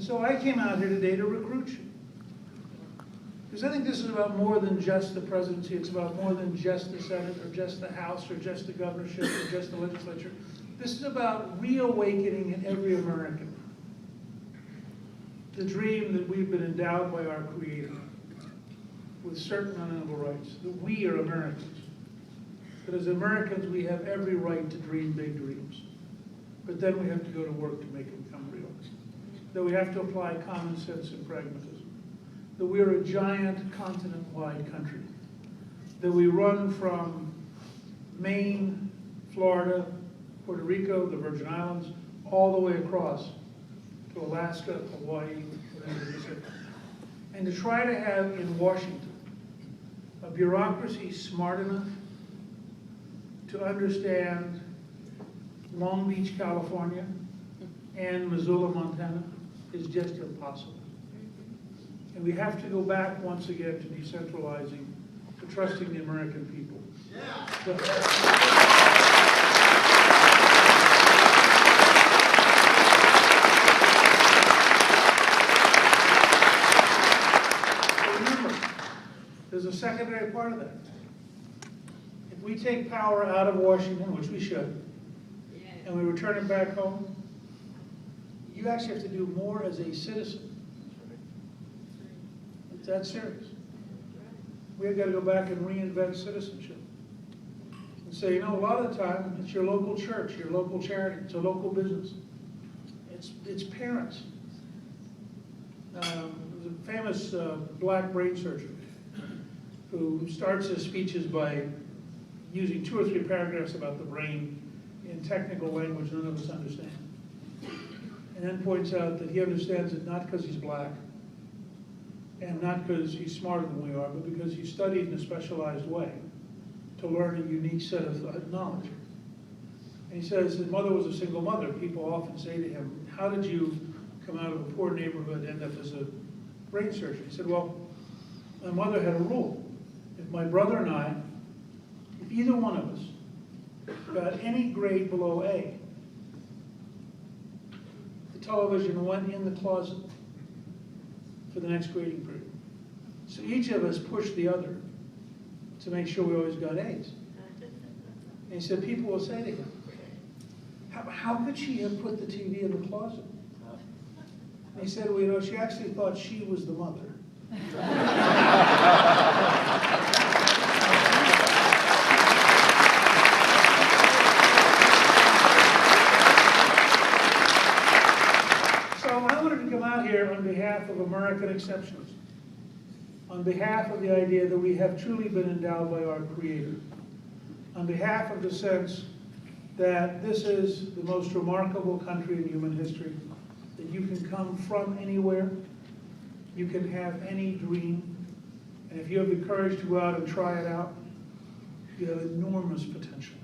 so I came out here today to recruit you. Because I think this is about more than just the presidency. It's about more than just the Senate or just the House or just the governorship or just the legislature. This is about reawakening in every American the dream that we've been endowed by our Creator with certain unalienable rights, that we are Americans. That as Americans, we have every right to dream big dreams. But then we have to go to work to make them come real. That we have to apply common sense and pragmatism. That we are a giant continent-wide country. That we run from Maine, Florida, Puerto Rico, the Virgin Islands, all the way across to Alaska, Hawaii, and the Pacific. And to try to have in Washington a bureaucracy smart enough to understand Long Beach, California, and Missoula, Montana, is just impossible. And we have to go back once again to decentralizing, to trusting the American people. There's a secondary part of that. If we take power out of Washington, which we should, and we return it back home, you actually have to do more as a citizen. It's that serious. We've got to go back and reinvent citizenship. And say, you know, a lot of the time, it's your local church, your local charity, it's a local business. It's parents. There's a famous black brain surgeon who starts his speeches by using 2 or 3 paragraphs about the brain in technical language none of us understand. And then points out that he understands it not because he's black, and not because he's smarter than we are, but because he studied in a specialized way to learn a unique set of knowledge. And he says his mother was a single mother. People often say to him, how did you come out of a poor neighborhood and end up as a brain surgeon? He said, well, my mother had a rule. If my brother and I, if either one of us got any grade below A, the television went in the closet for the next grading period. So each of us pushed the other to make sure we always got A's. And he said, people will say to him, how could she have put the TV in the closet? And he said, well, you know, she actually thought she was the mother. Here on behalf of American exceptions, on behalf of the idea that we have truly been endowed by our Creator, on behalf of the sense that this is the most remarkable country in human history, that you can come from anywhere, you can have any dream, and if you have the courage to go out and try it out, you have enormous potential.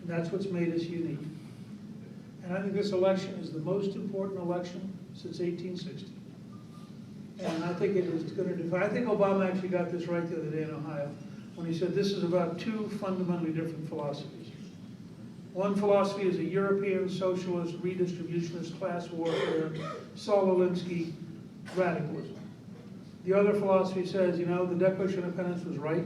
And that's what's made us unique. And I think this election is the most important election since 1860. And I think it is going to define. I think Obama actually got this right the other day in Ohio when he said this is about 2 fundamentally different philosophies. One philosophy is a European socialist, redistributionist, class warfare, Saul Alinsky radicalism. The other philosophy says, you know, the Declaration of Independence was right,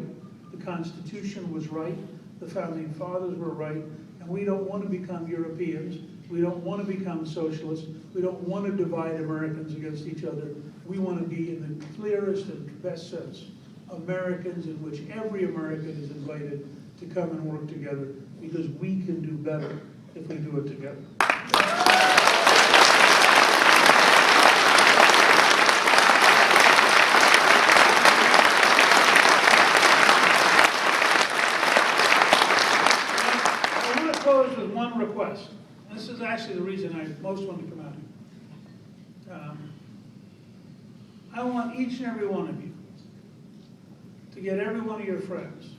the Constitution was right, the Founding Fathers were right, and we don't want to become Europeans. We don't want to become socialists. We don't want to divide Americans against each other. We want to be, in the clearest and best sense, Americans in which every American is invited to come and work together, because we can do better if we do it together. I want to close with one request. This is actually the reason I most want to come out here. I want each and every one of you to get every one of your friends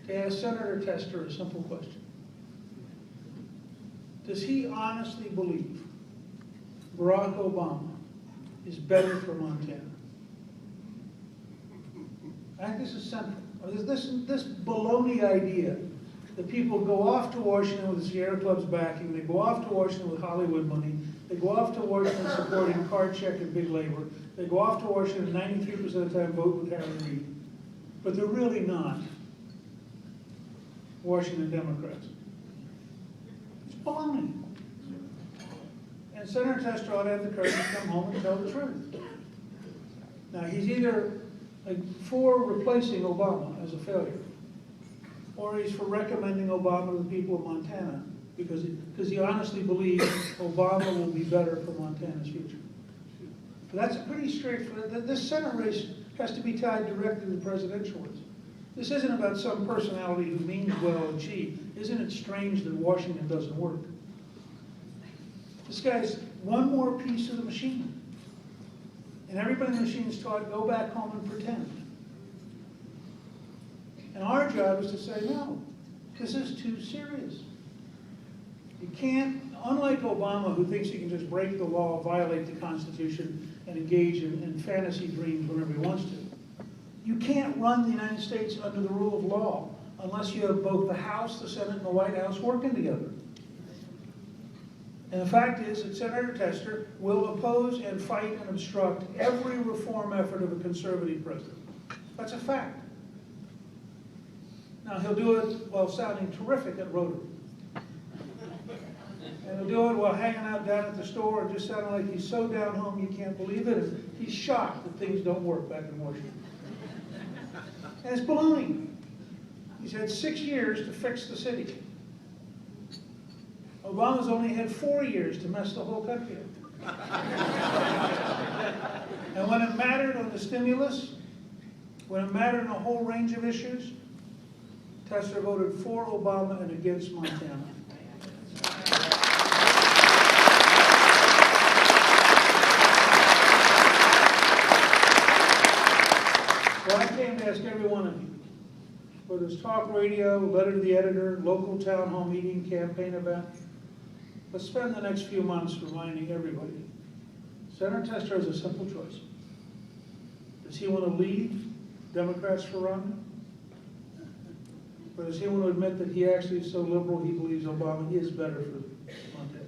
to ask Senator Tester a simple question. Does he honestly believe Barack Obama is better for Montana? I think this is central. This baloney idea The people go off to Washington with the Sierra Club's backing. They go off to Washington with Hollywood money. They go off to Washington supporting card check and big labor. They go off to Washington 93% of the time vote with Harry Reid. But they're really not Washington Democrats. It's baloney. And Senator Tester ought to have the courage to come home and tell the truth. Now, he's either for replacing Obama as a failure, or he's for recommending Obama to the people of Montana because he honestly believes Obama will be better for Montana's future. But that's a pretty straightforward. This Senate race has to be tied directly to the presidential race. This isn't about some personality who means well and gee, isn't it strange that Washington doesn't work? This guy's one more piece of the machine. And everybody in the machine is taught, go back home and pretend. And our job is to say, no, this is too serious. You can't, unlike Obama, who thinks he can just break the law, violate the Constitution, and engage in fantasy dreams whenever he wants to. You can't run the United States under the rule of law unless you have both the House, the Senate, and the White House working together. And the fact is that Senator Tester will oppose and fight and obstruct every reform effort of a conservative president. That's a fact. Now, he'll do it while sounding terrific at Rotary. And he'll do it while hanging out down at the store and just sounding like he's so down home you can't believe it. And he's shocked that things don't work back in Washington. And it's baloney. He's had 6 years to fix the city. Obama's only had 4 years to mess the whole country up. And when it mattered on the stimulus, when it mattered on a whole range of issues, Tester voted for Obama and against Montana. So I came to ask every one of you, whether it's talk radio, letter to the editor, local town hall meeting, campaign event, let's spend the next few months reminding everybody, Senator Tester has a simple choice. Does he want to lead Democrats for Romney? Or does he want to admit that he actually is so liberal he believes Obama is better for Montana?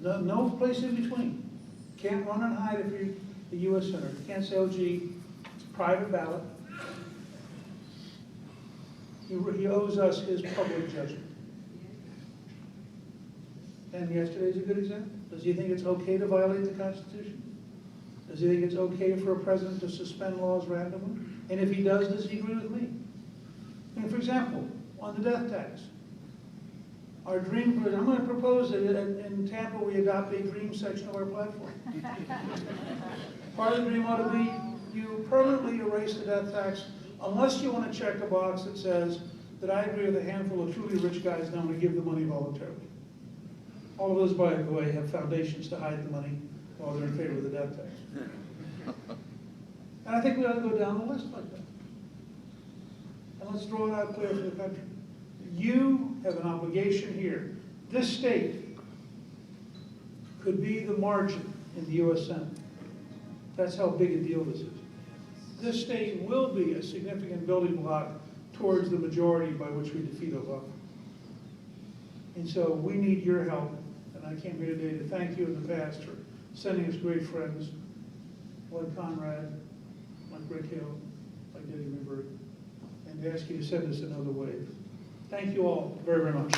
There's no place in between. Can't run and hide if you're a U.S. Senator. Can't say, oh gee, it's a private ballot. He owes us his public judgment. And yesterday's a good example. Does he think it's okay to violate the Constitution? Does he think it's okay for a president to suspend laws randomly? And if he does he agree with me? And for example, on the death tax, our dream, I'm going to propose that in Tampa we adopt a dream section of our platform. Part of the dream ought to be you permanently erase the death tax unless you want to check a box that says that I agree with a handful of truly rich guys now to give the money voluntarily. All of those, by the way, have foundations to hide the money while they're in favor of the death tax. And I think we ought to go down the list like that. And let's draw it out clear for the country. You have an obligation here. This state could be the margin in the U.S. Senate. That's how big a deal this is. This state will be a significant building block towards the majority by which we defeat Obama. And so we need your help. And I came here today to thank you in the past for sending us great friends like Conrad, like Rick Hill, like Diddy McBurry, and to ask you to send us another wave. Thank you all very, very much.